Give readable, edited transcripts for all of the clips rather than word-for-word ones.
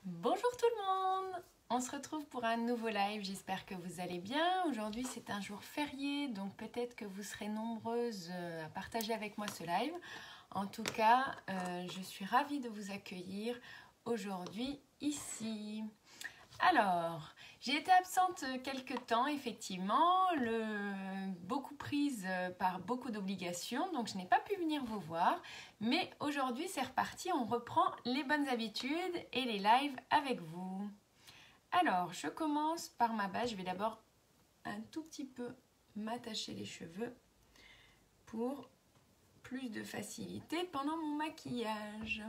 Bonjour tout le monde! On se retrouve pour un nouveau live, j'espère que vous allez bien. Aujourd'hui c'est un jour férié, donc peut-être que vous serez nombreuses à partager avec moi ce live. En tout cas, je suis ravie de vous accueillir aujourd'hui ici. Alors, j'ai été absente quelques temps, effectivement, beaucoup prise par beaucoup d'obligations, donc je n'ai pas pu venir vous voir. Mais aujourd'hui, c'est reparti, on reprend les bonnes habitudes et les lives avec vous. Alors, je commence par ma base. Je vais d'abord un tout petit peu m'attacher les cheveux pour plus de facilité pendant mon maquillage.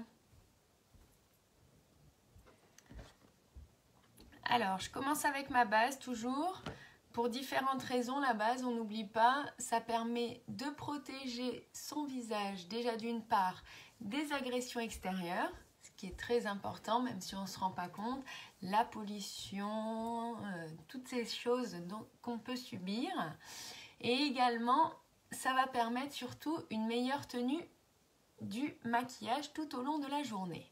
Alors, je commence avec ma base toujours. Pour différentes raisons, la base, on n'oublie pas, ça permet de protéger son visage déjà d'une part des agressions extérieures, ce qui est très important, même si on ne se rend pas compte, la pollution, toutes ces choses qu'on peut subir. Et également, ça va permettre surtout une meilleure tenue du maquillage tout au long de la journée.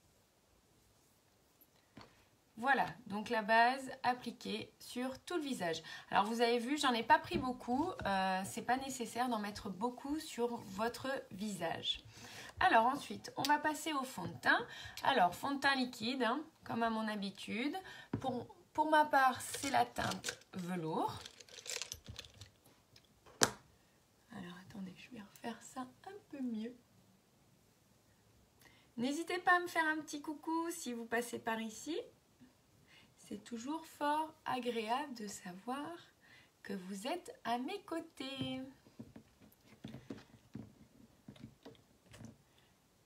Voilà, donc la base appliquée sur tout le visage. Alors vous avez vu, j'en ai pas pris beaucoup, c'est pas nécessaire d'en mettre beaucoup sur votre visage. Alors ensuite, on va passer au fond de teint. Alors fond de teint liquide, hein, comme à mon habitude. Pour ma part, c'est la teinte velours. Alors attendez, je vais refaire ça un peu mieux. N'hésitez pas à me faire un petit coucou si vous passez par ici. C'est toujours fort agréable de savoir que vous êtes à mes côtés.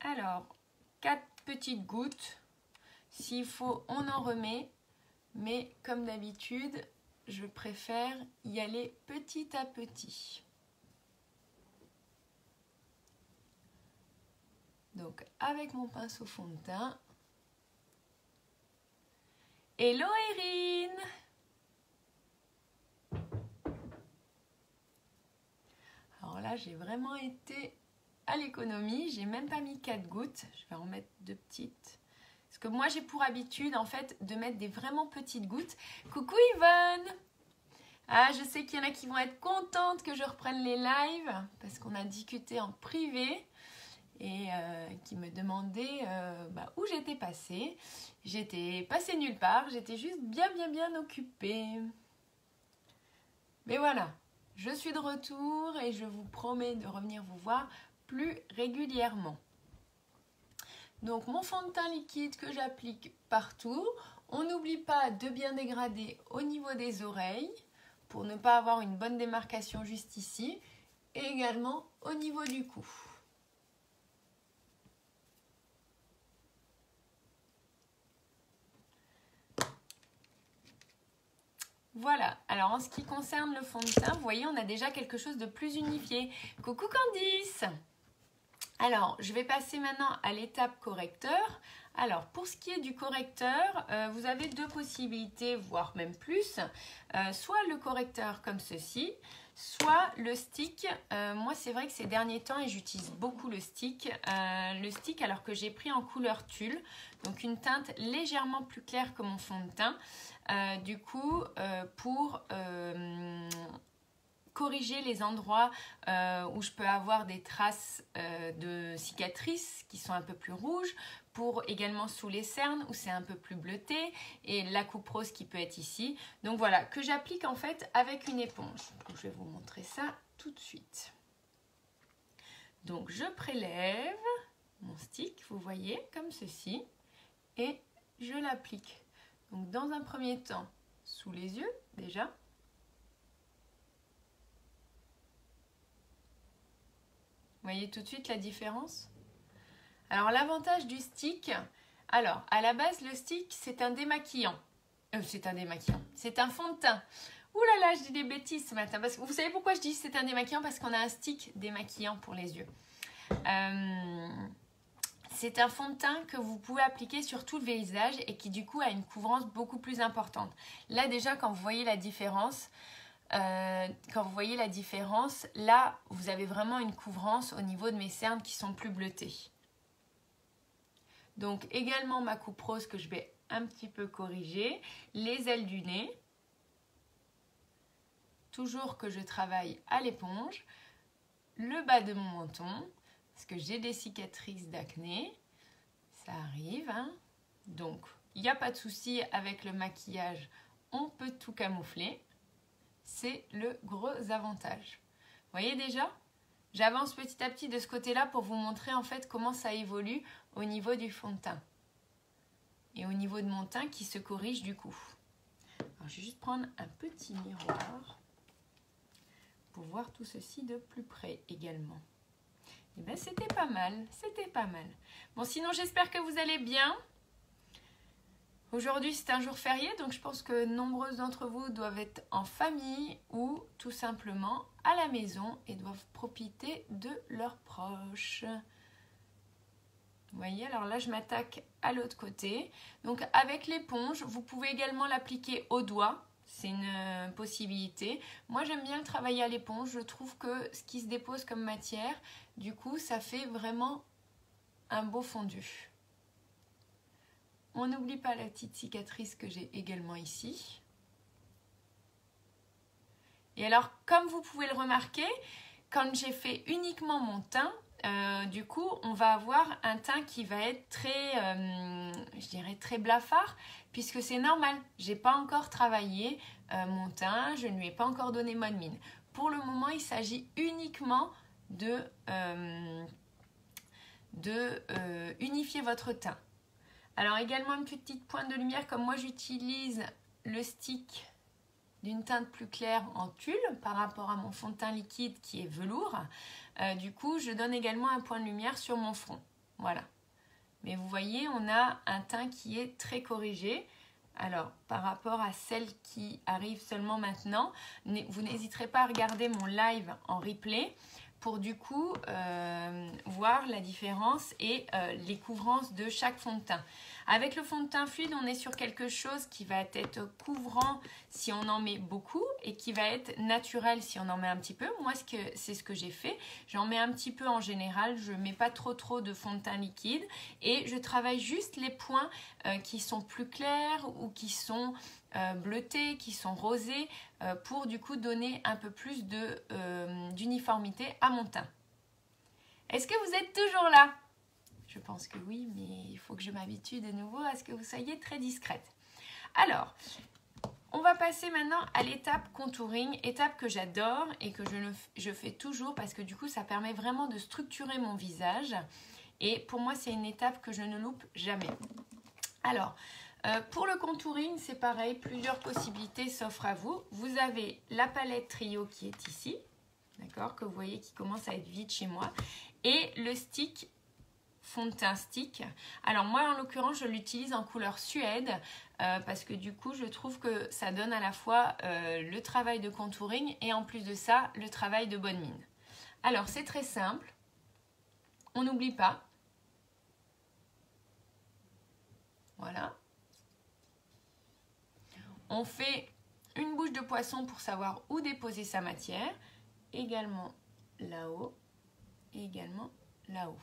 Alors, 4 petites gouttes. S'il faut, on en remet. Mais comme d'habitude, je préfère y aller petit à petit. Donc, avec mon pinceau fond de teint. Hello Erin! Alors là, j'ai vraiment été à l'économie. J'ai même pas mis 4 gouttes. Je vais en mettre 2 petites. Parce que moi, j'ai pour habitude, en fait, de mettre des vraiment petites gouttes. Coucou Yvonne! Ah, je sais qu'il y en a qui vont être contentes que je reprenne les lives. Parce qu'on a discuté en privé. Et qui me demandait où j'étais passée. J'étais passée nulle part, j'étais juste bien occupée. Mais voilà, je suis de retour et je vous promets de revenir vous voir plus régulièrement. Donc mon fond de teint liquide que j'applique partout. On n'oublie pas de bien dégrader au niveau des oreilles pour ne pas avoir une bonne démarcation juste ici. Et également au niveau du cou. Voilà, alors en ce qui concerne le fond de teint, vous voyez, on a déjà quelque chose de plus unifié. Coucou Candice! Alors, je vais passer maintenant à l'étape correcteur. Alors, pour ce qui est du correcteur, vous avez 2 possibilités, voire même plus. Soit le correcteur comme ceci, soit le stick. Moi, c'est vrai que ces derniers temps, et j'utilise beaucoup le stick. Alors que j'ai pris en couleur tulle, donc une teinte légèrement plus claire que mon fond de teint. Du coup, pour corriger les endroits où je peux avoir des traces de cicatrices qui sont un peu plus rouges, pour également sous les cernes où c'est un peu plus bleuté, et la coupe rose qui peut être ici. Donc voilà, que j'applique en fait avec une éponge. Donc, je vais vous montrer ça tout de suite. Donc je prélève mon stick, vous voyez, comme ceci, et je l'applique. Donc dans un premier temps, sous les yeux déjà. Vous voyez tout de suite la différence? Alors l'avantage du stick, alors à la base le stick c'est un démaquillant. C'est un fond de teint. Ouh là là, je dis des bêtises ce matin. Parce que vous savez pourquoi je dis c'est un démaquillant? Parce qu'on a un stick démaquillant pour les yeux. C'est un fond de teint que vous pouvez appliquer sur tout le visage et qui du coup a une couvrance beaucoup plus importante. Là déjà quand vous voyez la différence, là vous avez vraiment une couvrance au niveau de mes cernes qui sont plus bleutées. Donc également ma coupe rose que je vais un petit peu corriger. Les ailes du nez. Toujours que je travaille à l'éponge. Le bas de mon menton. Parce que j'ai des cicatrices d'acné. Ça arrive. Hein. Donc il n'y a pas de souci avec le maquillage. On peut tout camoufler. C'est le gros avantage. Vous voyez déjà ? J'avance petit à petit de ce côté-là pour vous montrer en fait comment ça évolue au niveau du fond de teint. Et au niveau de mon teint qui se corrige du coup. Alors, je vais juste prendre un petit miroir pour voir tout ceci de plus près également. Et bien c'était pas mal, c'était pas mal. Bon sinon j'espère que vous allez bien. Aujourd'hui c'est un jour férié donc je pense que nombreuses d'entre vous doivent être en famille ou tout simplement à la maison et doivent profiter de leurs proches. Vous voyez, alors là je m'attaque à l'autre côté. Donc avec l'éponge, vous pouvez également l'appliquer au doigt. C'est une possibilité. Moi j'aime bien le travailler à l'éponge. Je trouve que ce qui se dépose comme matière, du coup ça fait vraiment un beau fondu. On n'oublie pas la petite cicatrice que j'ai également ici. Et alors, comme vous pouvez le remarquer, quand j'ai fait uniquement mon teint, du coup, on va avoir un teint qui va être très, je dirais, très blafard, puisque c'est normal. Je n'ai pas encore travaillé mon teint, je ne lui ai pas encore donné mode mine. Pour le moment, il s'agit uniquement de unifier votre teint. Alors également une petite pointe de lumière, comme moi j'utilise le stick d'une teinte plus claire en tulle par rapport à mon fond de teint liquide qui est velours. Du coup, je donne également un point de lumière sur mon front. Voilà. Mais vous voyez, on a un teint qui est très corrigé. Alors, par rapport à celle qui arrive seulement maintenant, vous n'hésiterez pas à regarder mon live en replay pour du coup voir la différence et les couvrances de chaque fond de teint. Avec le fond de teint fluide, on est sur quelque chose qui va être couvrant si on en met beaucoup et qui va être naturel si on en met un petit peu. Moi, c'est ce que j'ai fait. J'en mets un petit peu en général. Je ne mets pas trop de fond de teint liquide et je travaille juste les points qui sont plus clairs ou qui sont bleutés, qui sont rosés pour du coup donner un peu plus d'uniformité à mon teint. Est-ce que vous êtes toujours là ? Je pense que oui, mais il faut que je m'habitue de nouveau à ce que vous soyez très discrète. Alors, on va passer maintenant à l'étape contouring, étape que j'adore et que je fais toujours parce que du coup, ça permet vraiment de structurer mon visage. Et pour moi, c'est une étape que je ne loupe jamais. Alors, pour le contouring, c'est pareil, plusieurs possibilités s'offrent à vous. Vous avez la palette Trio qui est ici, d'accord, que vous voyez qui commence à être vide chez moi, et le stick fond de teint stick. Alors moi en l'occurrence je l'utilise en couleur suède parce que du coup je trouve que ça donne à la fois le travail de contouring et en plus de ça le travail de bonne mine. Alors c'est très simple, on n'oublie pas. Voilà. On fait une bouche de poisson pour savoir où déposer sa matière, également là-haut et également là-haut.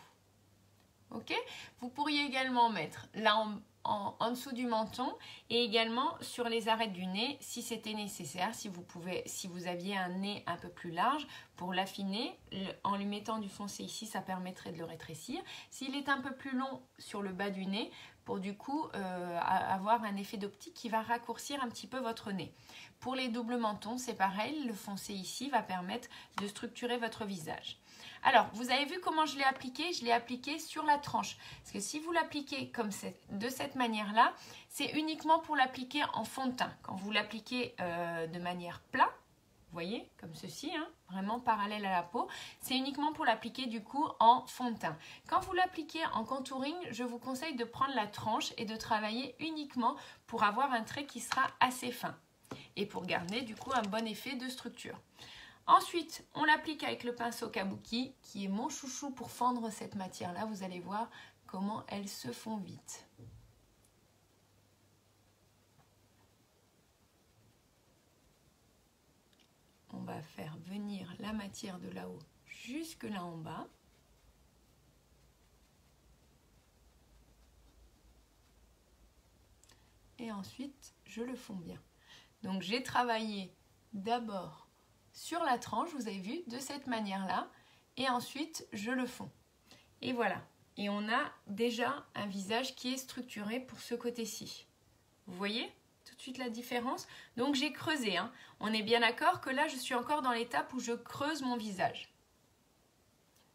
Ok, vous pourriez également mettre là en dessous du menton et également sur les arêtes du nez si c'était nécessaire, si vous aviez un nez un peu plus large pour l'affiner, en lui mettant du foncé ici, ça permettrait de le rétrécir. S'il est un peu plus long sur le bas du nez, pour du coup avoir un effet d'optique qui va raccourcir un petit peu votre nez. Pour les doubles mentons, c'est pareil, le foncé ici va permettre de structurer votre visage. Alors, vous avez vu comment je l'ai appliqué? Je l'ai appliqué sur la tranche. Parce que si vous l'appliquez de cette manière-là, c'est uniquement pour l'appliquer en fond de teint. Quand vous l'appliquez de manière plate, vous voyez, comme ceci, hein, vraiment parallèle à la peau, c'est uniquement pour l'appliquer du coup en fond de teint. Quand vous l'appliquez en contouring, je vous conseille de prendre la tranche et de travailler uniquement pour avoir un trait qui sera assez fin et pour garder du coup un bon effet de structure. Ensuite, on l'applique avec le pinceau Kabuki, qui est mon chouchou pour fendre cette matière-là. Vous allez voir comment elle se fond vite. On va faire venir la matière de là-haut jusque là en bas. et ensuite je le fonds bien. Donc j'ai travaillé d'abord sur la tranche, vous avez vu, de cette manière-là, et ensuite je le fonds. Et voilà, et on a déjà un visage qui est structuré pour ce côté-ci. Vous voyez tout de suite la différence? Donc j'ai creusé, hein. On est bien d'accord que là je suis encore dans l'étape où je creuse mon visage.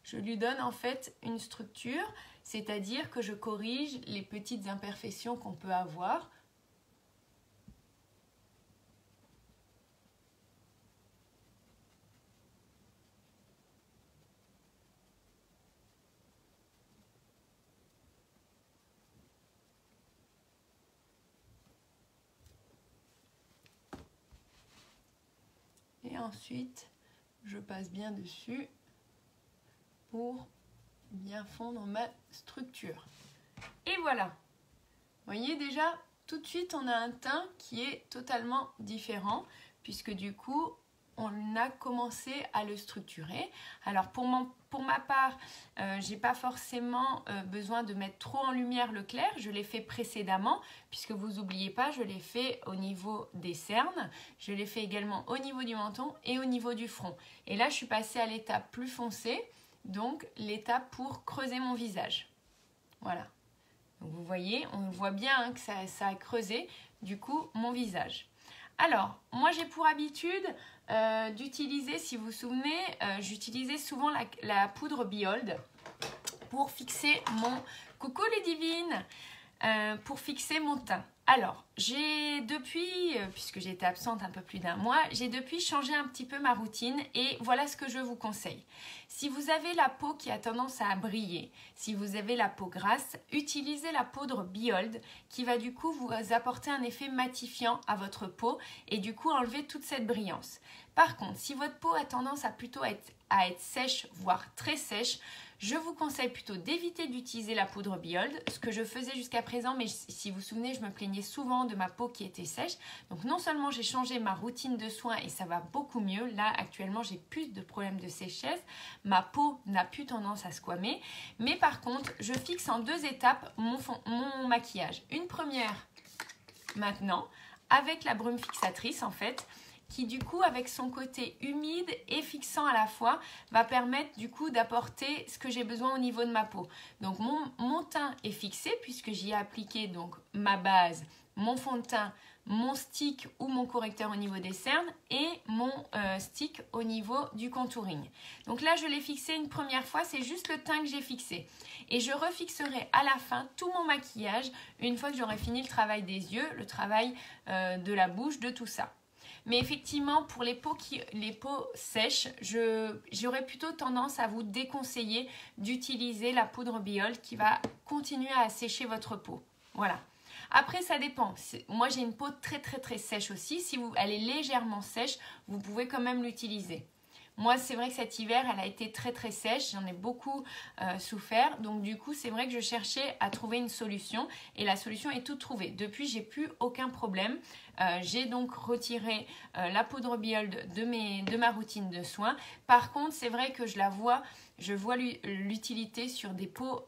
Je lui donne en fait une structure, c'est-à-dire que je corrige les petites imperfections qu'on peut avoir. Et ensuite, je passe bien dessus pour bien fondre ma structure. Et voilà. Vous voyez déjà, tout de suite, on a un teint qui est totalement différent puisque du coup, on a commencé à le structurer. Alors pour ma part, j'ai pas forcément besoin de mettre trop en lumière le clair. Je l'ai fait précédemment puisque vous n'oubliez pas, je l'ai fait au niveau des cernes. Je l'ai fait également au niveau du menton et au niveau du front. Et là, je suis passée à l'étape plus foncée. Donc l'étape pour creuser mon visage. Voilà. Donc vous voyez, on voit bien hein, que ça a creusé du coup mon visage. Alors, moi j'ai pour habitude d'utiliser, si vous vous souvenez, j'utilisais souvent la poudre Behold pour fixer mon... Coucou les divines, pour fixer mon teint. Alors, j'ai depuis, puisque j'étais absente un peu plus d'un mois, j'ai depuis changé un petit peu ma routine et voilà ce que je vous conseille. Si vous avez la peau qui a tendance à briller, si vous avez la peau grasse, utilisez la poudre Behold qui va du coup vous apporter un effet matifiant à votre peau et du coup enlever toute cette brillance. Par contre, si votre peau a tendance à plutôt être sèche, voire très sèche, je vous conseille plutôt d'éviter d'utiliser la poudre Behold, ce que je faisais jusqu'à présent, mais si vous vous souvenez, je me plaignais souvent de ma peau qui était sèche. Donc non seulement j'ai changé ma routine de soins et ça va beaucoup mieux, là actuellement j'ai plus de problèmes de sécheresse, ma peau n'a plus tendance à squamer, mais par contre je fixe en 2 étapes mon maquillage. Une première maintenant avec la brume fixatrice en fait, qui du coup avec son côté humide et fixant à la fois va permettre du coup d'apporter ce que j'ai besoin au niveau de ma peau. Donc mon teint est fixé puisque j'y ai appliqué donc ma base, mon fond de teint, mon stick ou mon correcteur au niveau des cernes et mon stick au niveau du contouring. Donc là je l'ai fixé une première fois, c'est juste le teint que j'ai fixé. Et je refixerai à la fin tout mon maquillage une fois que j'aurai fini le travail des yeux, le travail de la bouche, de tout ça. Mais effectivement, pour les peaux sèches, j'aurais plutôt tendance à vous déconseiller d'utiliser la poudre Behold qui va continuer à assécher votre peau. Voilà. Après, ça dépend. Moi, j'ai une peau très sèche aussi. Si elle est légèrement sèche, vous pouvez quand même l'utiliser. Moi, c'est vrai que cet hiver, elle a été très sèche. J'en ai beaucoup souffert. Donc, du coup, c'est vrai que je cherchais à trouver une solution. Et la solution est toute trouvée. Depuis, j'ai plus aucun problème. J'ai donc retiré la poudre Behold de ma routine de soins. Par contre, c'est vrai que je vois l'utilité sur des peaux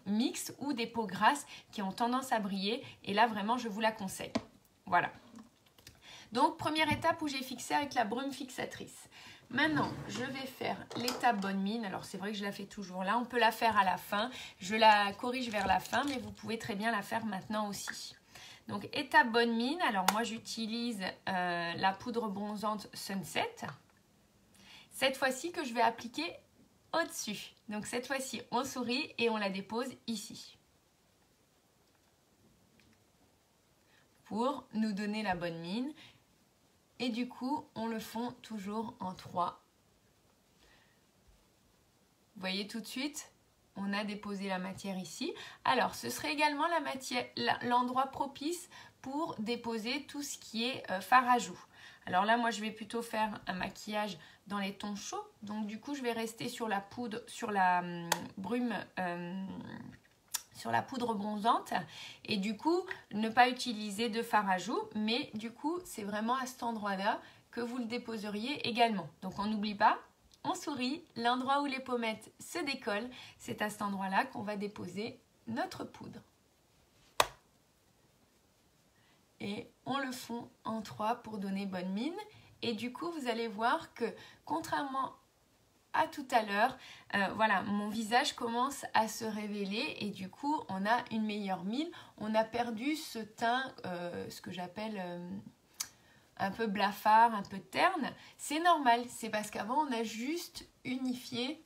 mixtes ou des peaux grasses qui ont tendance à briller. Et là, vraiment, je vous la conseille. Voilà. Donc, première étape où j'ai fixé avec la brume fixatrice. Maintenant, je vais faire l'étape bonne mine. Alors, c'est vrai que je la fais toujours là. On peut la faire à la fin. Je la corrige vers la fin, mais vous pouvez très bien la faire maintenant aussi. Donc, étape bonne mine. Alors, moi, j'utilise la poudre bronzante Sunset. Cette fois-ci que je vais appliquer au-dessus. Donc, cette fois-ci, on sourit et on la dépose ici. Pour nous donner la bonne mine. Et du coup, on le fond toujours en 3. Vous voyez tout de suite, on a déposé la matière ici. Alors, ce serait également l'endroit propice pour déposer tout ce qui est fard à joues. Alors là, moi, je vais plutôt faire un maquillage dans les tons chauds. Donc, du coup, je vais rester sur la poudre, sur la brume... sur la poudre bronzante et du coup ne pas utiliser de fard à joues, mais du coup c'est vraiment à cet endroit là que vous le déposeriez également. Donc on n'oublie pas, on sourit, l'endroit où les pommettes se décollent, c'est à cet endroit là qu'on va déposer notre poudre. fond en 3 pour donner bonne mine. Et du coup, vous allez voir que contrairement à tout à l'heure, voilà, mon visage commence à se révéler et du coup, on a une meilleure mine. On a perdu ce teint, ce que j'appelle un peu blafard, un peu terne. C'est normal, c'est parce qu'avant, on a juste unifié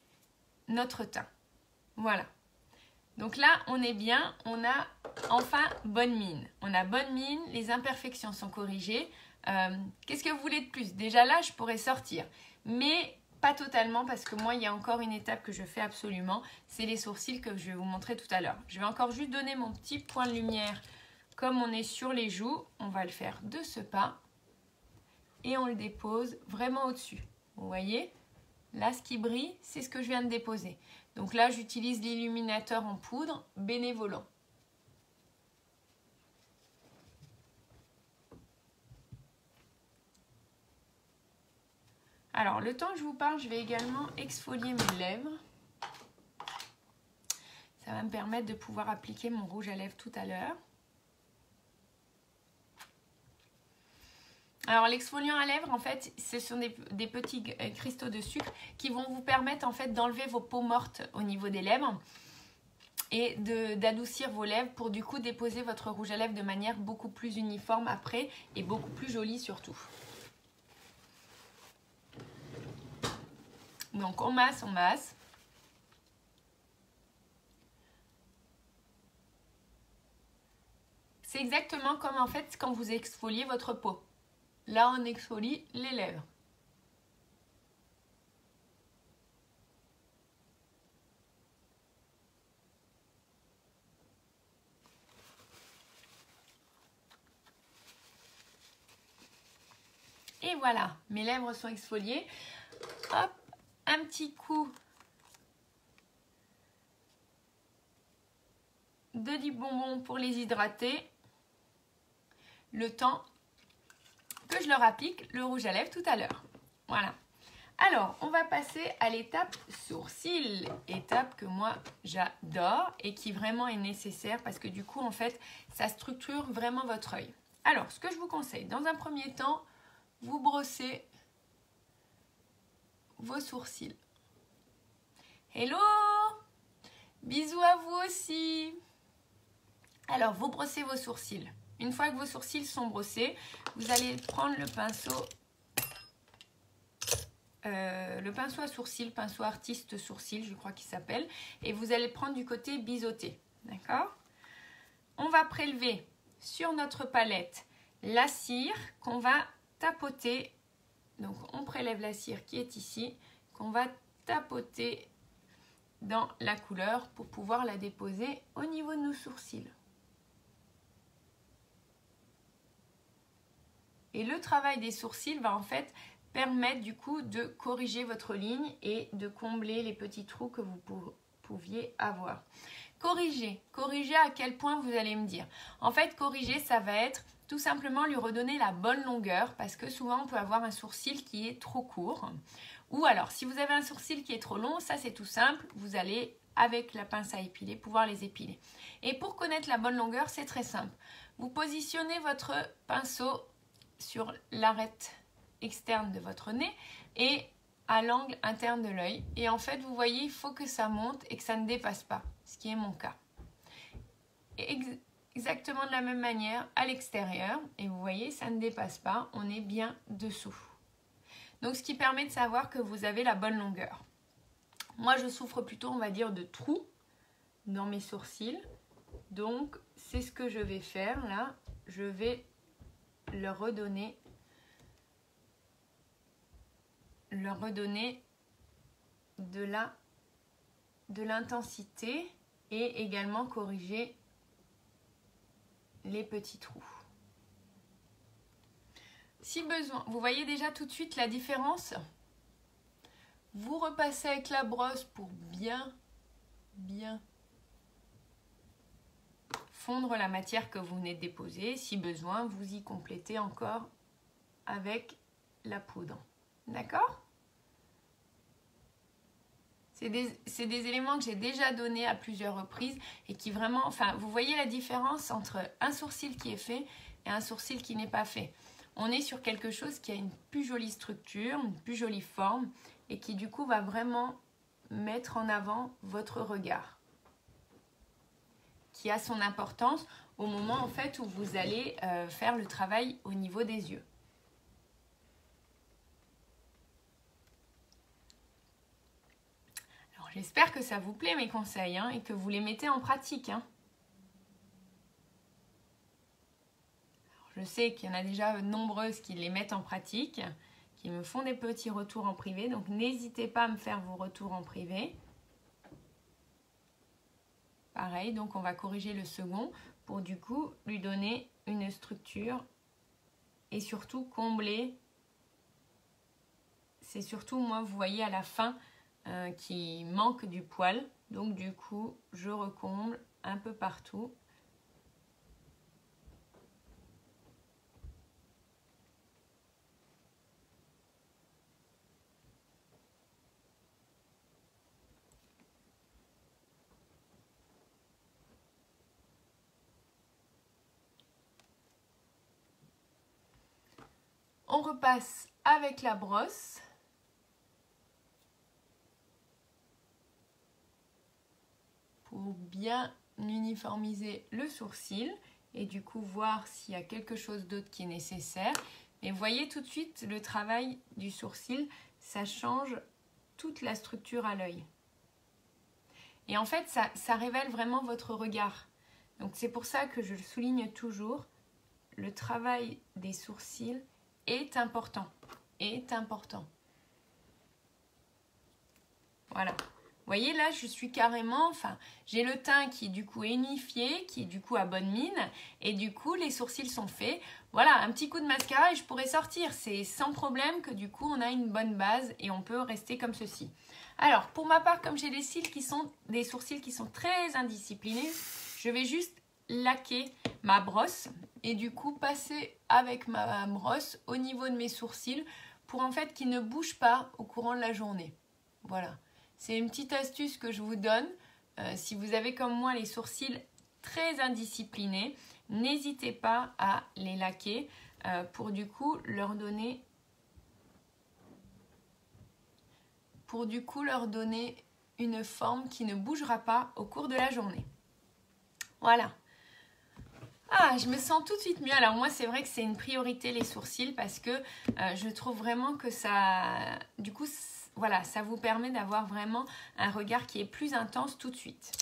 notre teint. Voilà. Donc là, on est bien, on a enfin bonne mine. On a bonne mine, les imperfections sont corrigées. Qu'est-ce que vous voulez de plus? Déjà là, je pourrais sortir, mais pas totalement parce que moi, il y a encore une étape que je fais absolument. C'est les sourcils que je vais vous montrer tout à l'heure. Je vais encore juste donner mon petit point de lumière comme on est sur les joues. On va le faire de ce pas et on le dépose vraiment au-dessus. Vous voyez? Là, ce qui brille, c'est ce que je viens de déposer. Donc là, j'utilise l'illuminateur en poudre Bénévolant. Alors, le temps que je vous parle, je vais également exfolier mes lèvres. Ça va me permettre de pouvoir appliquer mon rouge à lèvres tout à l'heure. Alors, l'exfoliant à lèvres, en fait, ce sont des petits cristaux de sucre qui vont vous permettre, en fait, d'enlever vos peaux mortes au niveau des lèvres et d'adoucir vos lèvres pour, du coup, déposer votre rouge à lèvres de manière beaucoup plus uniforme après et beaucoup plus jolie surtout. Donc, on masse, on masse. C'est exactement comme, en fait, quand vous exfoliez votre peau. Là, on exfolie les lèvres. Et voilà, mes lèvres sont exfoliées. Hop, un petit coup de lip bonbon pour les hydrater. Le temps que je leur applique le rouge à lèvres tout à l'heure. Voilà. Alors, on va passer à l'étape sourcils. Étape que moi, j'adore et qui vraiment est nécessaire parce que du coup, en fait, ça structure vraiment votre œil. Alors, ce que je vous conseille, dans un premier temps, vous brossez vos sourcils. Hello! Bisous à vous aussi! Alors, vous brossez vos sourcils. Une fois que vos sourcils sont brossés, vous allez prendre le pinceau à sourcils, pinceau artiste sourcil, je crois qu'il s'appelle, et vous allez prendre du côté biseauté, d'accord? On va prélever sur notre palette la cire qu'on va tapoter. Donc, on prélève la cire qui est ici, qu'on va tapoter dans la couleur pour pouvoir la déposer au niveau de nos sourcils. Et le travail des sourcils va en fait permettre du coup de corriger votre ligne et de combler les petits trous que vous pouviez avoir. Corriger à quel point vous allez me dire. En fait, corriger, ça va être tout simplement lui redonner la bonne longueur parce que souvent on peut avoir un sourcil qui est trop court. Ou alors, si vous avez un sourcil qui est trop long, ça c'est tout simple, vous allez avec la pince à épiler pouvoir les épiler. Et pour connaître la bonne longueur, c'est très simple. Vous positionnez votre pinceau sur l'arête externe de votre nez et à l'angle interne de l'œil. Et en fait, vous voyez, il faut que ça monte et que ça ne dépasse pas, ce qui est mon cas. Et exactement de la même manière à l'extérieur. Et vous voyez, ça ne dépasse pas, on est bien dessous. Donc, ce qui permet de savoir que vous avez la bonne longueur. Moi, je souffre plutôt, on va dire, de trous dans mes sourcils. Donc, c'est ce que je vais faire là. Je vais leur redonner de l'intensité et également corriger les petits trous. Si besoin, vous voyez déjà tout de suite la différence. Vous repassez avec la brosse pour bien fondre la matière que vous venez de déposer. Si besoin, vous y complétez encore avec la poudre. D'accord? C'est des éléments que j'ai déjà donnés à plusieurs reprises et qui vraiment, enfin, vous voyez la différence entre un sourcil qui est fait et un sourcil qui n'est pas fait. On est sur quelque chose qui a une plus jolie structure, une plus jolie forme et qui du coup va vraiment mettre en avant votre regard, qui a son importance au moment en fait où vous allez faire le travail au niveau des yeux. Alors j'espère que ça vous plaît mes conseils hein, et que vous les mettez en pratique. Hein. Alors, je sais qu'il y en a déjà nombreuses qui les mettent en pratique, qui me font des petits retours en privé, donc n'hésitez pas à me faire vos retours en privé. Pareil, donc on va corriger le second pour du coup lui donner une structure et surtout combler. C'est surtout moi, vous voyez à la fin qui manque du poil. Donc du coup, je recomble un peu partout. On repasse avec la brosse. Pour bien uniformiser le sourcil et du coup voir s'il y a quelque chose d'autre qui est nécessaire. Et vous voyez tout de suite le travail du sourcil, ça change toute la structure à l'œil. Et en fait, ça révèle vraiment votre regard. Donc c'est pour ça que je le souligne toujours, le travail des sourcils est important. Est important. Voilà. Vous voyez là, je suis carrément, enfin, j'ai le teint qui du coup est unifié, qui du coup a bonne mine, et du coup les sourcils sont faits. Voilà, un petit coup de mascara et je pourrais sortir. C'est sans problème que du coup on a une bonne base et on peut rester comme ceci. Alors, pour ma part, comme j'ai des sourcils qui sont très indisciplinés, je vais juste laquer ma brosse et du coup passer avec ma brosse au niveau de mes sourcils pour en fait qu'ils ne bougent pas au courant de la journée. Voilà. C'est une petite astuce que je vous donne. Si vous avez comme moi les sourcils très indisciplinés, n'hésitez pas à les laquer pour du coup leur donner une forme qui ne bougera pas au cours de la journée. Voilà. Ah, je me sens tout de suite mieux. Alors moi, c'est vrai que c'est une priorité les sourcils parce que je trouve vraiment que ça... Du coup, voilà, ça vous permet d'avoir vraiment un regard qui est plus intense tout de suite.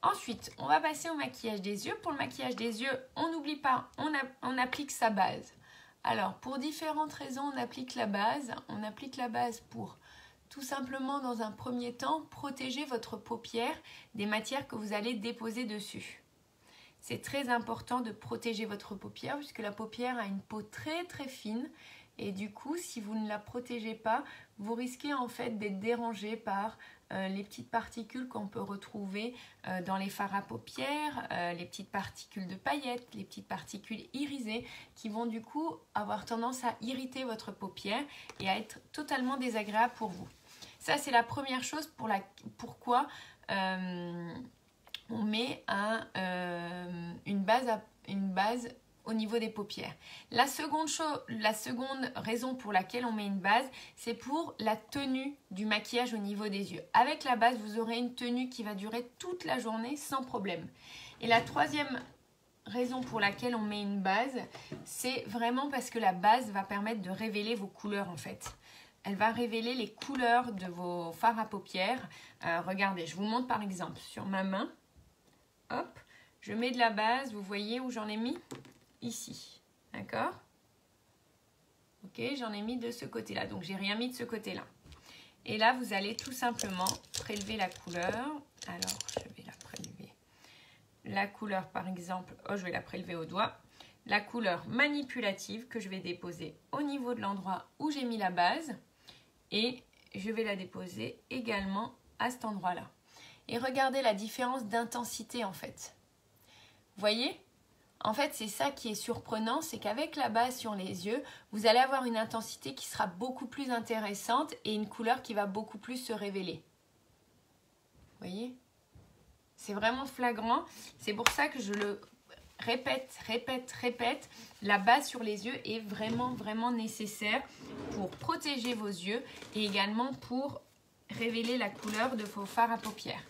Ensuite, on va passer au maquillage des yeux. Pour le maquillage des yeux, on n'oublie pas, on applique sa base. Alors, pour différentes raisons, on applique la base. On applique la base pour tout simplement, dans un premier temps, protéger votre paupière des matières que vous allez déposer dessus. C'est très important de protéger votre paupière puisque la paupière a une peau très très fine et du coup si vous ne la protégez pas, vous risquez en fait d'être dérangé par les petites particules qu'on peut retrouver dans les fards à paupières, les petites particules de paillettes, les petites particules irisées qui vont du coup avoir tendance à irriter votre paupière et à être totalement désagréable pour vous. Ça c'est la première chose pourquoi on met une base au niveau des paupières. La seconde raison pour laquelle on met une base, c'est pour la tenue du maquillage au niveau des yeux. Avec la base, vous aurez une tenue qui va durer toute la journée sans problème. Et la troisième raison pour laquelle on met une base, c'est vraiment parce que la base va permettre de révéler vos couleurs en fait. Elle va révéler les couleurs de vos fards à paupières. Regardez, je vous montre par exemple sur ma main. Hop, je mets de la base, vous voyez où j'en ai mis? Ici, d'accord? Ok, j'en ai mis de ce côté-là, donc j'ai rien mis de ce côté-là. Et là, vous allez tout simplement prélever la couleur. Alors, je vais la prélever. La couleur, par exemple, je vais la prélever au doigt. La couleur manipulative que je vais déposer au niveau de l'endroit où j'ai mis la base. Et je vais la déposer également à cet endroit-là. Et regardez la différence d'intensité en fait. Vous voyez? En fait, c'est ça qui est surprenant, c'est qu'avec la base sur les yeux, vous allez avoir une intensité qui sera beaucoup plus intéressante et une couleur qui va beaucoup plus se révéler. voyez? C'est vraiment flagrant. C'est pour ça que je le répète. La base sur les yeux est vraiment nécessaire pour protéger vos yeux et également pour révéler la couleur de vos fards à paupières.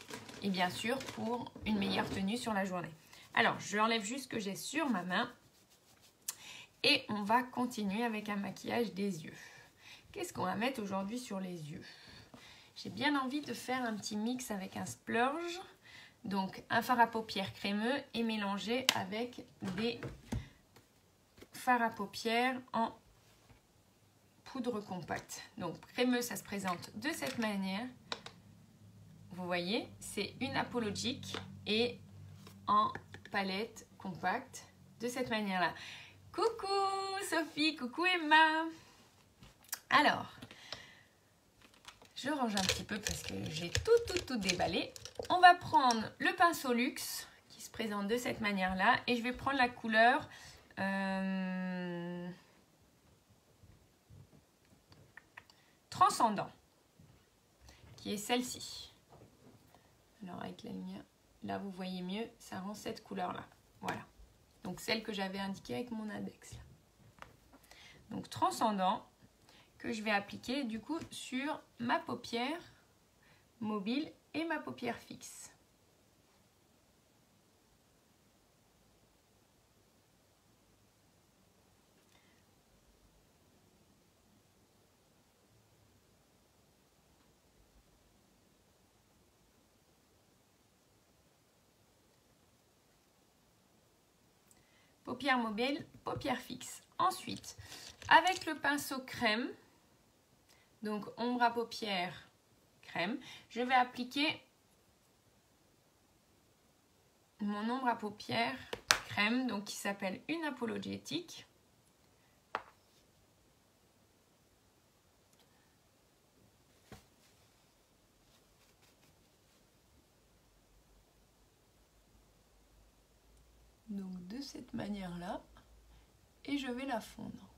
Et bien sûr, pour une meilleure tenue sur la journée. Alors, je enlève juste ce que j'ai sur ma main. Et on va continuer avec un maquillage des yeux. Qu'est-ce qu'on va mettre aujourd'hui sur les yeux? J'ai bien envie de faire un petit mix avec un splurge. Donc, un fard à paupières crémeux et mélangé avec des fards à paupières en poudre compacte. Donc, crémeux, ça se présente de cette manière. Vous voyez, c'est une Apologic et en palette compacte de cette manière-là. Coucou Sophie, coucou Emma. Alors, je range un petit peu parce que j'ai tout déballé. On va prendre le pinceau luxe qui se présente de cette manière-là et je vais prendre la couleur transcendant qui est celle-ci. Alors avec la lumière, là vous voyez mieux, ça rend cette couleur-là. Voilà. Donc celle que j'avais indiquée avec mon index. Donc transcendant que je vais appliquer du coup sur ma paupière mobile et ma paupière fixe. Paupière mobile, paupière fixe. Ensuite, avec le pinceau crème, donc ombre à paupières crème, je vais appliquer mon ombre à paupières crème, donc qui s'appelle une Apologetic. Donc de cette manière-là, et je vais la fondre.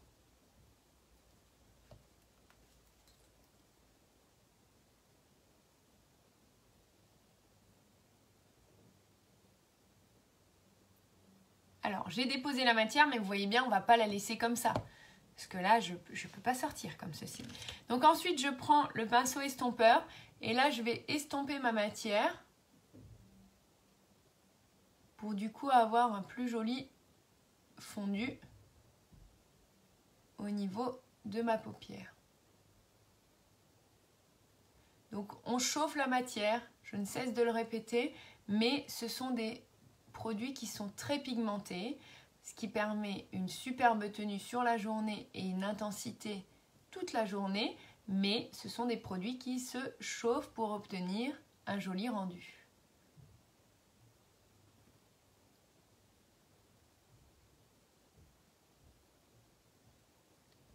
Alors, j'ai déposé la matière, mais vous voyez bien, on ne va pas la laisser comme ça. Parce que là, je ne peux pas sortir comme ceci. Donc ensuite, je prends le pinceau estompeur. Et là, je vais estomper ma matière. Pour du coup avoir un plus joli fondu au niveau de ma paupière. Donc on chauffe la matière, je ne cesse de le répéter, mais ce sont des produits qui sont très pigmentés, ce qui permet une superbe tenue sur la journée et une intensité toute la journée, mais ce sont des produits qui se chauffent pour obtenir un joli rendu.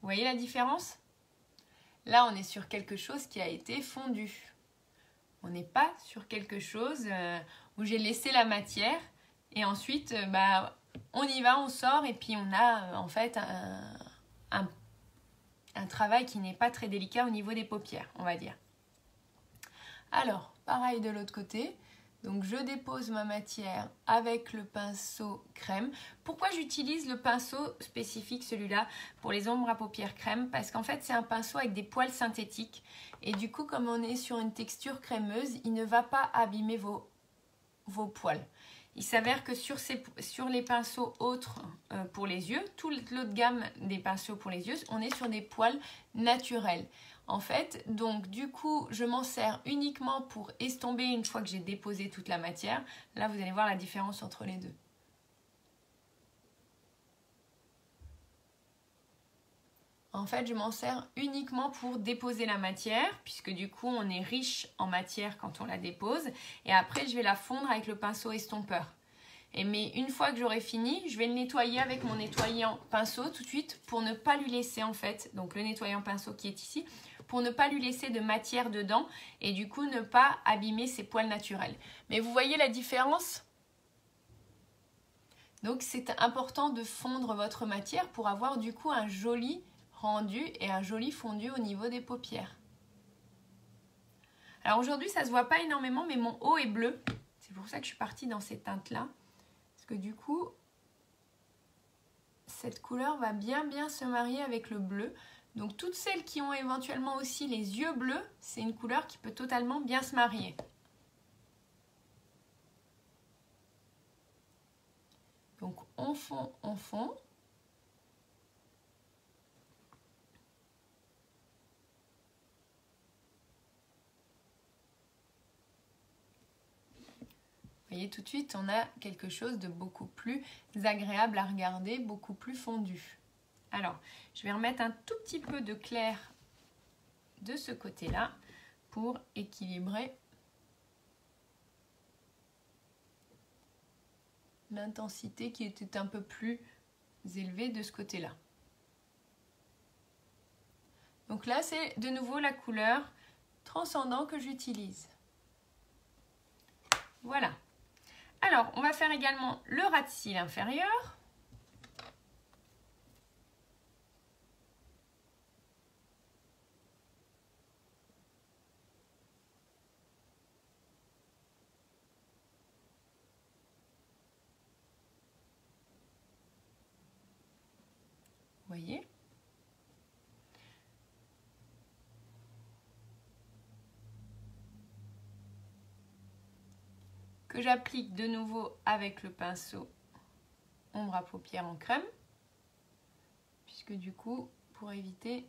Vous voyez la différence? Là, on est sur quelque chose qui a été fondu. On n'est pas sur quelque chose où j'ai laissé la matière et ensuite, on y va, on sort et puis on a en fait un travail qui n'est pas très délicat au niveau des paupières, on va dire. Alors, pareil de l'autre côté. Donc, je dépose ma matière avec le pinceau crème. Pourquoi j'utilise le pinceau spécifique, celui-là, pour les ombres à paupières crème? Parce qu'en fait, c'est un pinceau avec des poils synthétiques. Et du coup, comme on est sur une texture crémeuse, il ne va pas abîmer vos poils. Il s'avère que sur les pinceaux autres pour les yeux, toute l'autre gamme des pinceaux pour les yeux, on est sur des poils naturels. En fait, donc du coup, je m'en sers uniquement pour estomper une fois que j'ai déposé toute la matière. Là, vous allez voir la différence entre les deux. En fait, je m'en sers uniquement pour déposer la matière, puisque du coup, on est riche en matière quand on la dépose. Et après, je vais la fondre avec le pinceau estompeur. Mais une fois que j'aurai fini, je vais le nettoyer avec mon nettoyant pinceau tout de suite pour ne pas lui laisser en fait, donc le nettoyant pinceau qui est ici, pour ne pas lui laisser de matière dedans et du coup ne pas abîmer ses poils naturels. Mais vous voyez la différence? Donc c'est important de fondre votre matière pour avoir du coup un joli rendu et un joli fondu au niveau des paupières. Alors aujourd'hui, ça ne se voit pas énormément, mais mon haut est bleu. C'est pour ça que je suis partie dans ces teintes-là. Parce que du coup, cette couleur va bien se marier avec le bleu. Donc toutes celles qui ont éventuellement aussi les yeux bleus, c'est une couleur qui peut totalement bien se marier. Donc on fond, on fond. Vous voyez, tout de suite, on a quelque chose de beaucoup plus agréable à regarder, beaucoup plus fondu. Alors, je vais remettre un tout petit peu de clair de ce côté-là pour équilibrer l'intensité qui était un peu plus élevée de ce côté-là. Donc là, c'est de nouveau la couleur transcendant que j'utilise. Voilà. Alors, on va faire également le ras de cils inférieur. Vous voyez ? Que j'applique de nouveau avec le pinceau ombre à paupières en crème, puisque du coup, pour éviter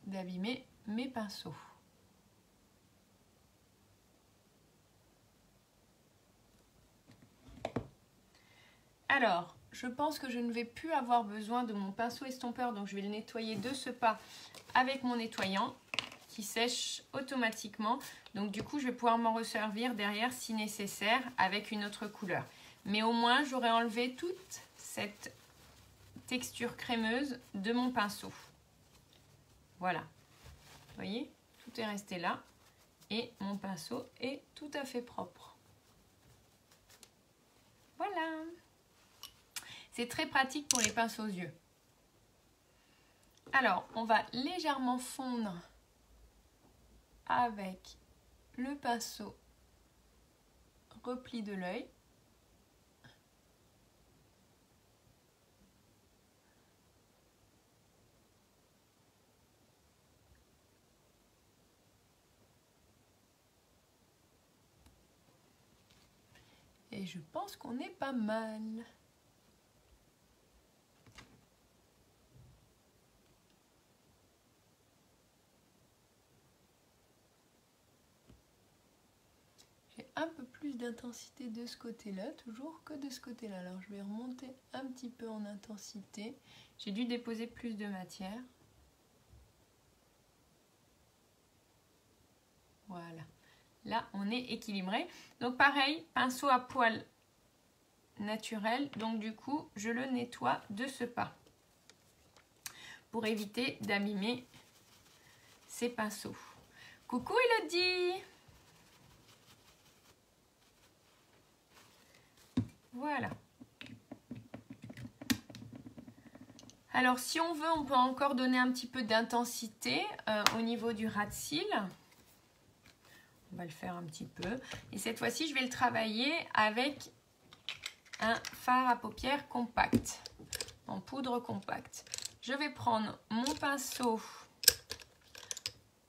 d'abîmer mes pinceaux. Alors, je pense que je ne vais plus avoir besoin de mon pinceau estompeur, donc je vais le nettoyer de ce pas avec mon nettoyant qui sèche automatiquement. Donc du coup, je vais pouvoir m'en resservir derrière si nécessaire avec une autre couleur. Mais au moins, j'aurai enlevé toute cette texture crémeuse de mon pinceau. Voilà. Vous voyez, tout est resté là et mon pinceau est tout à fait propre. Voilà. C'est très pratique pour les pinces aux yeux. Alors, on va légèrement fondre avec le pinceau repli de l'œil. Et je pense qu'on est pas mal. J'ai un peu plus d'intensité de ce côté-là, toujours que de ce côté-là. Alors je vais remonter un petit peu en intensité. J'ai dû déposer plus de matière. Voilà. Là, on est équilibré. Donc pareil, pinceau à poil naturel. Donc du coup, je le nettoie de ce pas pour éviter d'abîmer ces pinceaux. Coucou Elodie! Voilà. Alors si on veut, on peut encore donner un petit peu d'intensité au niveau du ras de cils. On va le faire un petit peu. Et cette fois-ci, je vais le travailler avec un fard à paupières compact, en poudre compacte. Je vais prendre mon pinceau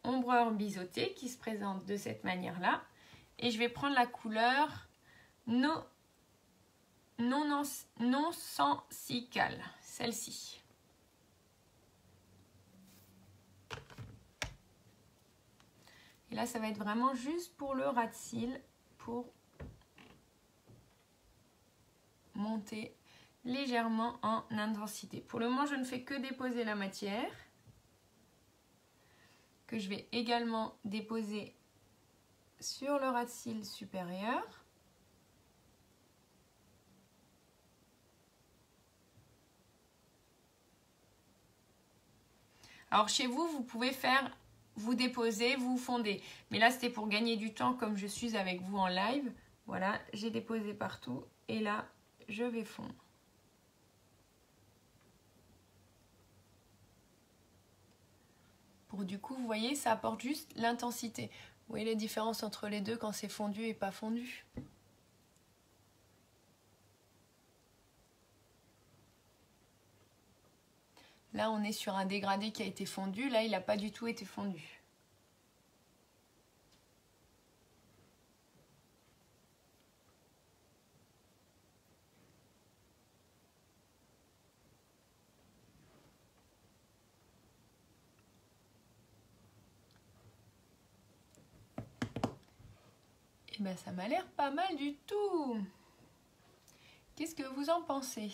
ombreur biseauté qui se présente de cette manière-là. Et je vais prendre la couleur non sensicale, celle-ci. Et là, ça va être vraiment juste pour le ras de cils, pour monter légèrement en intensité. Pour le moment, je ne fais que déposer la matière, que je vais également déposer sur le ras de cils supérieur. Alors chez vous, vous pouvez faire, vous déposez, vous fondez. Mais là, c'était pour gagner du temps comme je suis avec vous en live. Voilà, j'ai déposé partout et là, je vais fondre. Pour du coup, vous voyez, ça apporte juste l'intensité. voyez la différence entre les deux quand c'est fondu et pas fondu? Là, on est sur un dégradé qui a été fondu. Là, il n'a pas du tout été fondu. Eh ben, ça m'a l'air pas mal du tout. Qu'est-ce que vous en pensez?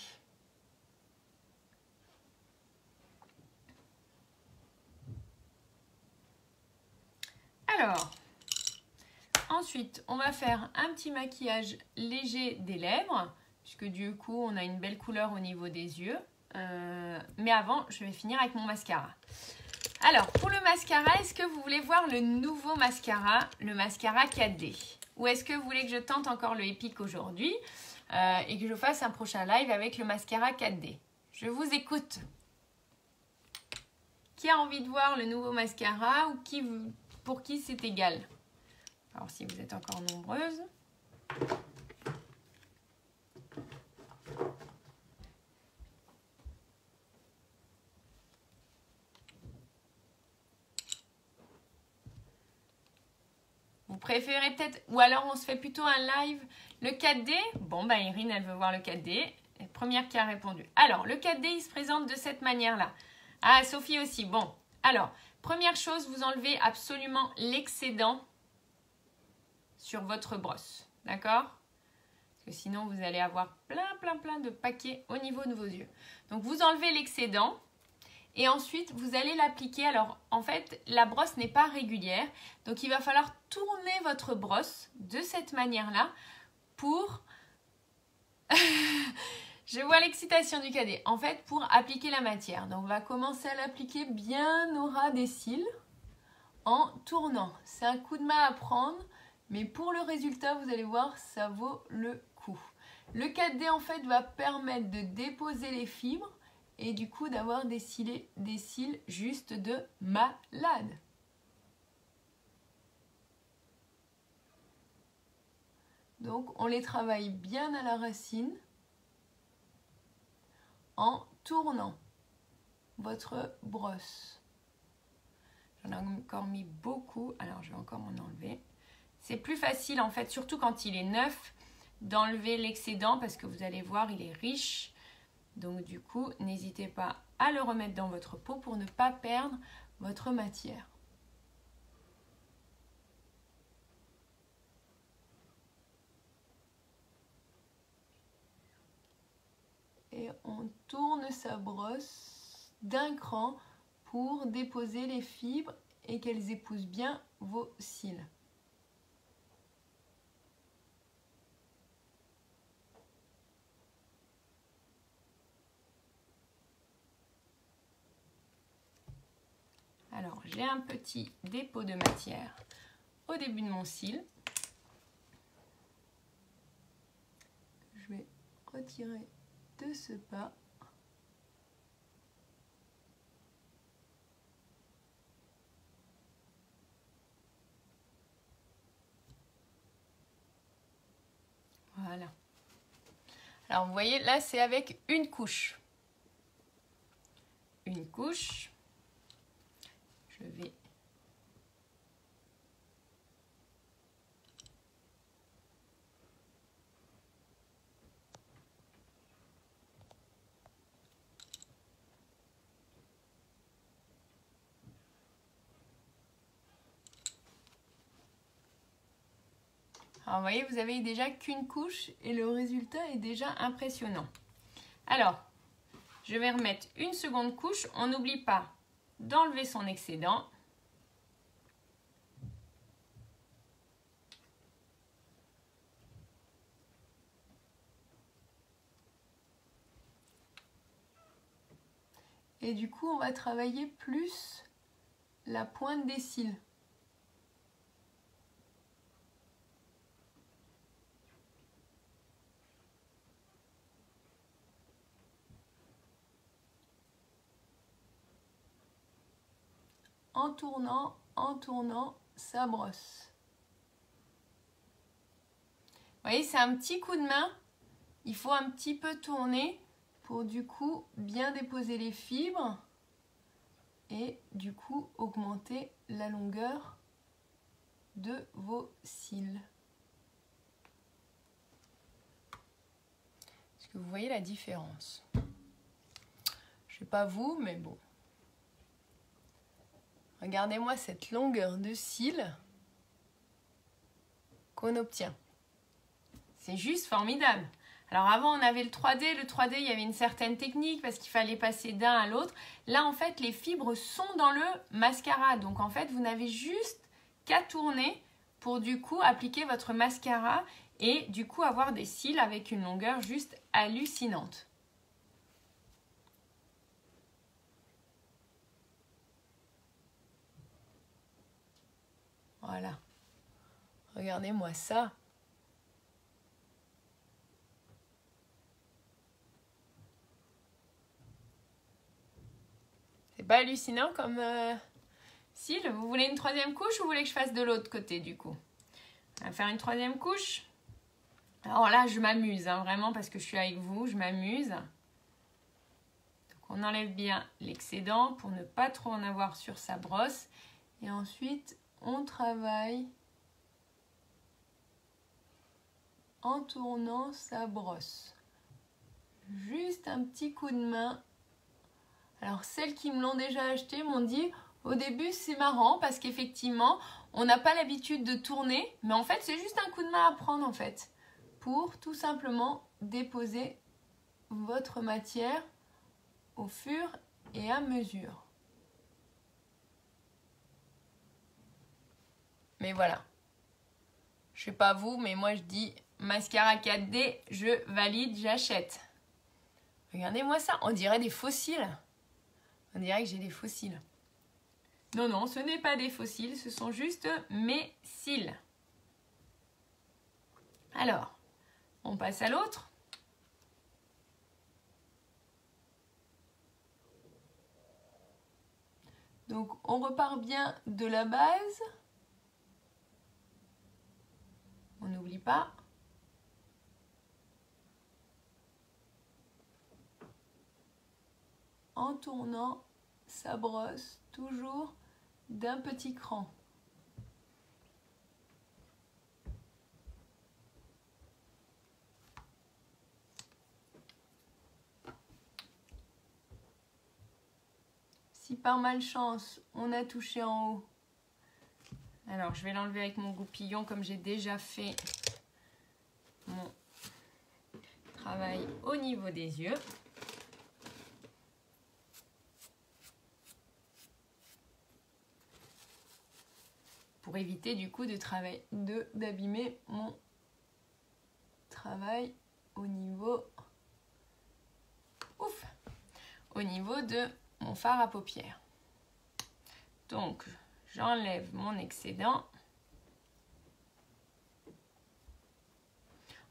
Alors, ensuite, on va faire un petit maquillage léger des lèvres, puisque du coup, on a une belle couleur au niveau des yeux. Mais avant, je vais finir avec mon mascara. Alors, pour le mascara, est-ce que vous voulez voir le nouveau mascara, le mascara 4D? Ou est-ce que vous voulez que je tente encore le Epic aujourd'hui et que je fasse un prochain live avec le mascara 4D? Je vous écoute. Qui a envie de voir le nouveau mascara ou pour qui c'est égal? Alors, si vous êtes encore nombreuses. Vous préférez peut-être, ou alors on se fait plutôt un live, le 4D. Bon, bah Irine, elle veut voir le 4D. La première qui a répondu. Alors, le 4D, il se présente de cette manière-là. Ah, Sophie aussi. Bon, alors, première chose, vous enlevez absolument l'excédent sur votre brosse. D'accord? Parce que sinon, vous allez avoir plein de paquets au niveau de vos yeux. Donc, vous enlevez l'excédent. Et ensuite, vous allez l'appliquer. Alors, en fait, la brosse n'est pas régulière. Donc, il va falloir tourner votre brosse de cette manière-là pour... Je vois l'excitation du cadet. En fait, pour appliquer la matière. Donc, on va commencer à l'appliquer bien au ras des cils en tournant. C'est un coup de main à prendre. Mais pour le résultat, vous allez voir, ça vaut le coup. Le 4D, en fait, va permettre de déposer les fibres. Et du coup, d'avoir des cils juste de malade. Donc, on les travaille bien à la racine en tournant votre brosse. J'en ai encore mis beaucoup. Alors, je vais encore m'en enlever. C'est plus facile, en fait, surtout quand il est neuf, d'enlever l'excédent parce que vous allez voir, il est riche. Donc du coup, n'hésitez pas à le remettre dans votre pot pour ne pas perdre votre matière. Et on tourne sa brosse d'un cran pour déposer les fibres et qu'elles épousent bien vos cils. Alors, j'ai un petit dépôt de matière au début de mon cil. Je vais retirer de ce pas. Voilà. Alors, vous voyez, là, c'est avec une couche. Une couche. Je vais Alors, vous voyez, vous avez déjà qu'une couche et le résultat est déjà impressionnant. Alors, je vais remettre une seconde couche. On n'oublie pas d'enlever son excédent. Et du coup, on va travailler plus la pointe des cils. En tournant sa brosse. Vous voyez, c'est un petit coup de main. Il faut un petit peu tourner pour du coup bien déposer les fibres et du coup augmenter la longueur de vos cils. Est-ce que vous voyez la différence? Je ne sais pas vous, mais bon. Regardez-moi cette longueur de cils qu'on obtient. C'est juste formidable. Alors avant, on avait le 3D. Le 3D, il y avait une certaine technique parce qu'il fallait passer d'un à l'autre. Là, en fait, les fibres sont dans le mascara. Donc, en fait, vous n'avez juste qu'à tourner pour, du coup, appliquer votre mascara et, du coup, avoir des cils avec une longueur juste hallucinante. Voilà. Regardez-moi ça. C'est pas hallucinant comme cils? Vous voulez une troisième couche ou vous voulez que je fasse de l'autre côté du coup? On va faire une troisième couche. Alors là, je m'amuse, hein, vraiment, parce que je suis avec vous, je m'amuse. Donc on enlève bien l'excédent pour ne pas trop en avoir sur sa brosse. Et ensuite, on travaille en tournant sa brosse. Juste un petit coup de main. Alors celles qui me l'ont déjà acheté m'ont dit au début c'est marrant parce qu'effectivement on n'a pas l'habitude de tourner, mais en fait c'est juste un coup de main à prendre en fait pour tout simplement déposer votre matière au fur et à mesure. Mais voilà, je sais pas vous, mais moi je dis mascara 4D, je valide, j'achète. Regardez-moi ça, on dirait des fossiles. On dirait que j'ai des fossiles. Non, non, ce n'est pas des fossiles, ce sont juste mes cils. Alors, on passe à l'autre. Donc, on repart bien de la base. On n'oublie pas. En tournant sa brosse, toujours d'un petit cran. Si par malchance on a touché en haut, alors je vais l'enlever avec mon goupillon comme j'ai déjà fait mon travail au niveau des yeux. Pour éviter du coup d'abîmer mon travail au niveau de mon fard à paupières. Donc j'enlève mon excédent.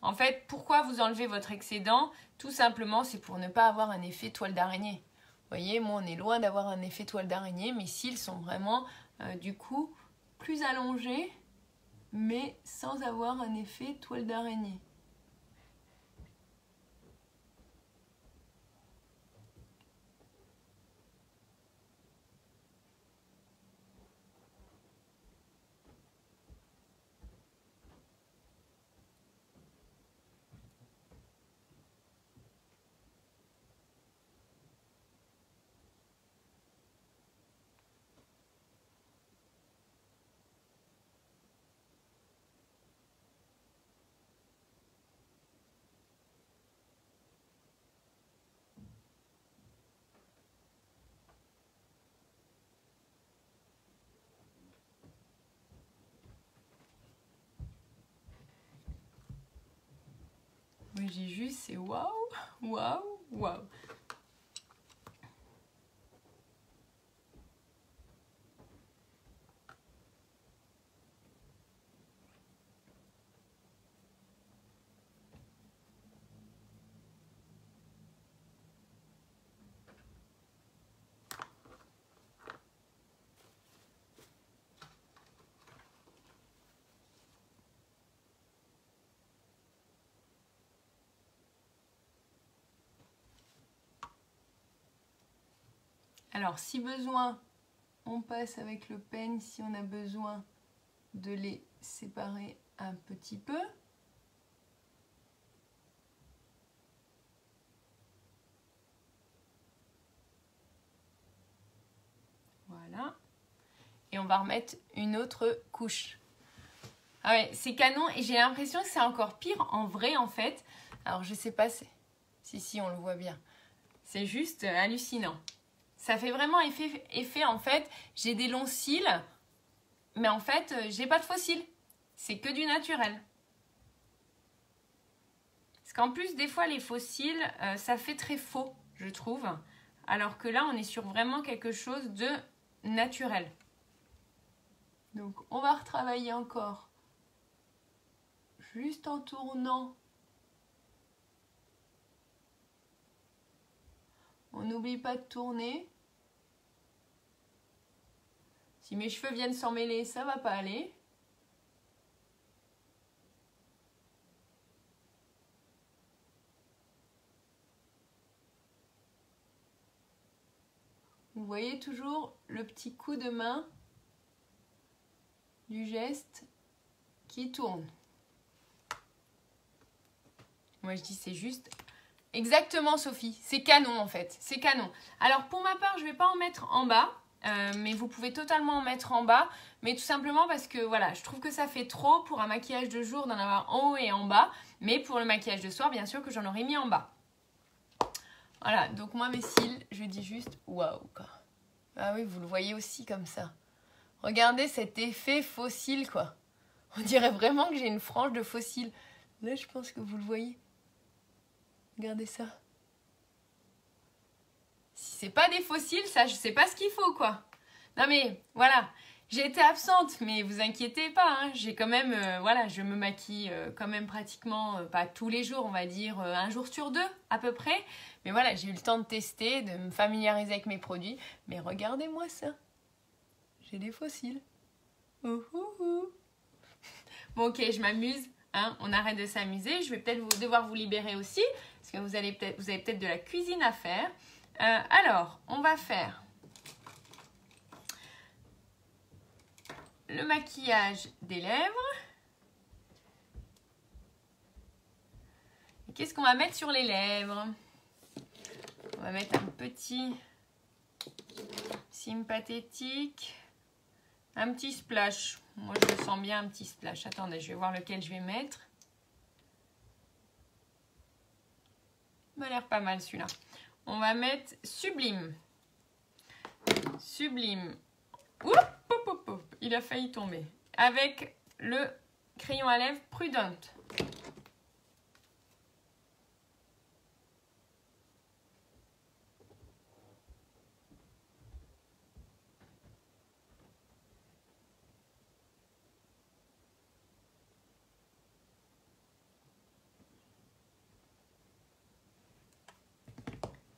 En fait, pourquoi vous enlevez votre excédent? Tout simplement, c'est pour ne pas avoir un effet toile d'araignée. Vous voyez, moi on est loin d'avoir un effet toile d'araignée. Mes cils sont vraiment du coup plus allongé, mais sans avoir un effet toile d'araignée. Moi j'ai juste, c'est waouh, waouh, waouh. Alors, si besoin, on passe avec le peigne si on a besoin de les séparer un petit peu. Voilà. Et on va remettre une autre couche. Ah ouais, c'est canon et j'ai l'impression que c'est encore pire en vrai en fait. Alors je sais pas si on le voit bien. C'est juste hallucinant. Ça fait vraiment effet en fait. J'ai des longs cils, mais en fait j'ai pas de faux cils. C'est que du naturel. Parce qu'en plus des fois les faux cils, ça fait très faux, je trouve. Alors que là on est sur vraiment quelque chose de naturel. Donc on va retravailler encore. Juste en tournant. On n'oublie pas de tourner. Si mes cheveux viennent s'en mêler, ça va pas aller. Vous voyez toujours le petit coup de main du geste qui tourne. Moi je dis c'est juste exactement Sophie, c'est canon en fait, c'est canon. Alors pour ma part je ne vais pas en mettre en bas, mais vous pouvez totalement en mettre en bas, mais tout simplement parce que voilà, je trouve que ça fait trop pour un maquillage de jour d'en avoir en haut et en bas, mais pour le maquillage de soir bien sûr que j'en aurais mis en bas. Voilà, donc moi mes cils, je dis juste waouh quoi. Ah oui, vous le voyez aussi comme ça. Regardez cet effet faux cils quoi. On dirait vraiment que j'ai une frange de faux cils. Là je pense que vous le voyez. Regardez ça. Si c'est pas des faux cils, ça je sais pas ce qu'il faut quoi. Non mais voilà, j'ai été absente, mais vous inquiétez pas, hein. J'ai quand même, voilà, je me maquille quand même pratiquement, pas tous les jours, on va dire un jour sur deux à peu près. Mais voilà, j'ai eu le temps de tester, de me familiariser avec mes produits. Mais regardez-moi ça. J'ai des faux cils. Ouhouhou. Bon ok, je m'amuse. Hein, on arrête de s'amuser. Je vais peut-être devoir vous libérer aussi, parce que vous avez peut-être de la cuisine à faire. Alors, on va faire le maquillage des lèvres. Et qu'est-ce qu'on va mettre sur les lèvres? On va mettre un petit sympathétique, un petit splash. Moi, je le sens bien, un petit splash. Attendez, je vais voir lequel je vais mettre. Il m'a l'air pas mal celui-là. On va mettre Sublime. Sublime. Oup, oup, oup, oup. Il a failli tomber. Avec le crayon à lèvres Prudent.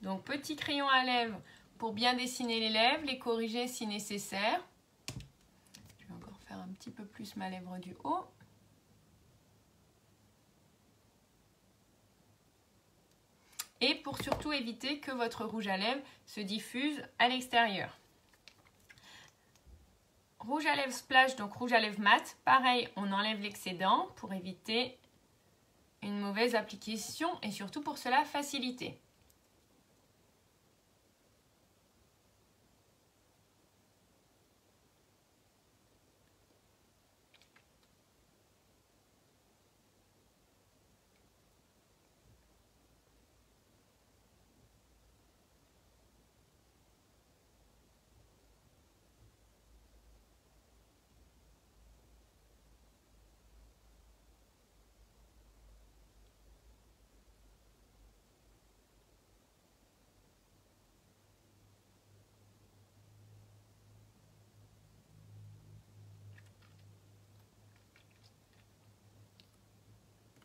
Donc, petit crayon à lèvres pour bien dessiner les lèvres, les corriger si nécessaire. Je vais encore faire un petit peu plus ma lèvre du haut. Et pour surtout éviter que votre rouge à lèvres se diffuse à l'extérieur. Rouge à lèvres splash, donc rouge à lèvres mat. Pareil, on enlève l'excédent pour éviter une mauvaise application et surtout pour cela faciliter.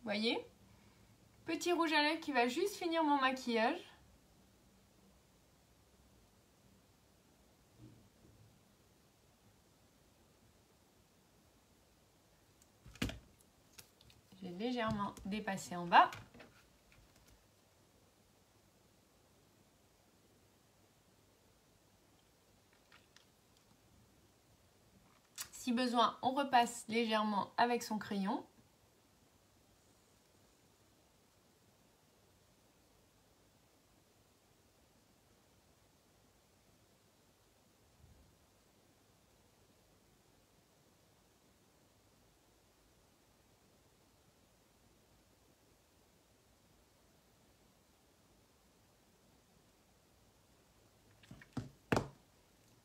Voyez, petit rouge à lèvres qui va juste finir mon maquillage. J'ai légèrement dépassé en bas. Si besoin, on repasse légèrement avec son crayon.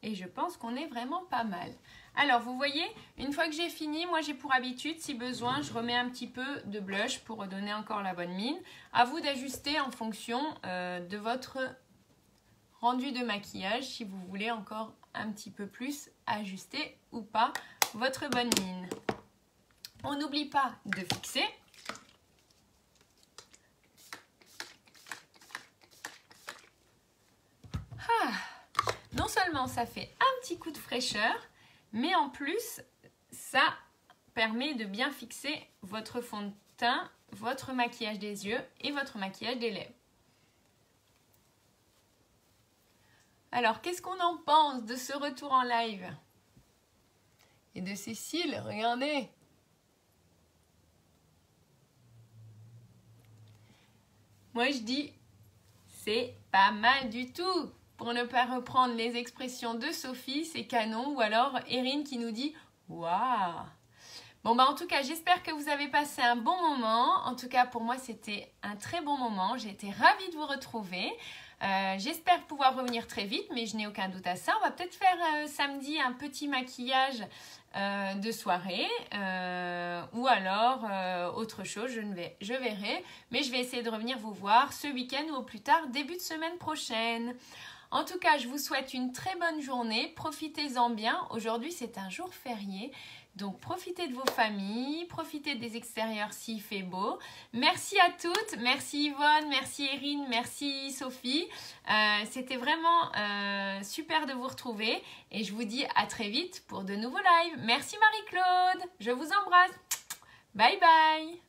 Et je pense qu'on est vraiment pas mal. Alors, vous voyez, une fois que j'ai fini, moi j'ai pour habitude, si besoin, je remets un petit peu de blush pour redonner encore la bonne mine. À vous d'ajuster en fonction de votre rendu de maquillage, si vous voulez encore un petit peu plus ajuster ou pas votre bonne mine. On n'oublie pas de fixer. Non seulement ça fait un petit coup de fraîcheur, mais en plus, ça permet de bien fixer votre fond de teint, votre maquillage des yeux et votre maquillage des lèvres. Alors, qu'est-ce qu'on en pense de ce retour en live? Et de Cécile, regardez! Moi, je dis, c'est pas mal du tout! Pour ne pas reprendre les expressions de Sophie, c'est canon. Ou alors Erin qui nous dit « Waouh !» Bon, bah en tout cas, j'espère que vous avez passé un bon moment. En tout cas, pour moi, c'était un très bon moment. J'ai été ravie de vous retrouver. J'espère pouvoir revenir très vite, mais je n'ai aucun doute à ça. On va peut-être faire samedi un petit maquillage de soirée ou alors autre chose, je verrai. Mais je vais essayer de revenir vous voir ce week-end ou au plus tard, début de semaine prochaine. En tout cas, je vous souhaite une très bonne journée. Profitez-en bien. Aujourd'hui, c'est un jour férié. Donc, profitez de vos familles, profitez des extérieurs s'il fait beau. Merci à toutes. Merci Yvonne, merci Erin, merci Sophie. C'était vraiment super de vous retrouver. Et je vous dis à très vite pour de nouveaux lives. Merci Marie-Claude. Je vous embrasse. Bye bye.